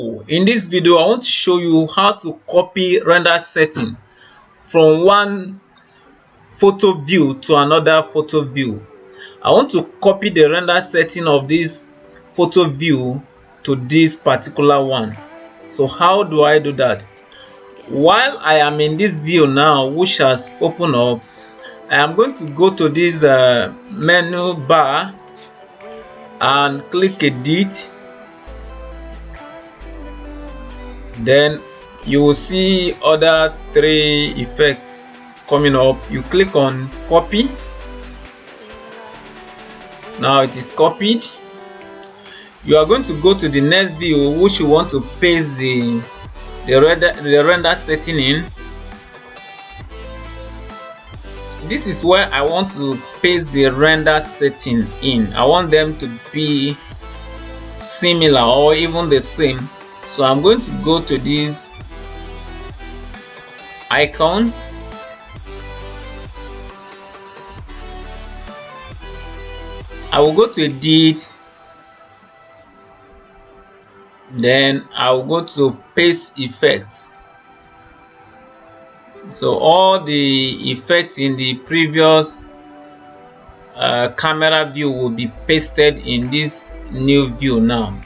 In this video, I want to show you how to copy render setting from one photo view to another photo view. I want to copy the render setting of this photo view to this particular one. So how do I do that? While I am in this view now, which has opened up, I am going to go to this menu bar and click edit. Then you will see other three effects coming up. You click on copy. Now it is copied. You are going to go to the next view, which you want to paste the render setting in. This is where I want to paste the render setting in. I want them to be similar or even the same. So I'm going to go to this icon. I will go to edit. Then I will go to paste effects. So all the effects in the previous camera view will be pasted in this new view now.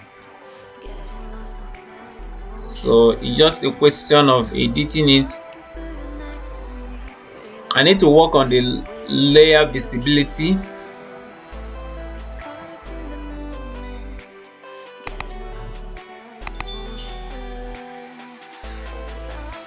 So it's just a question of editing it. I need to work on the layer visibility.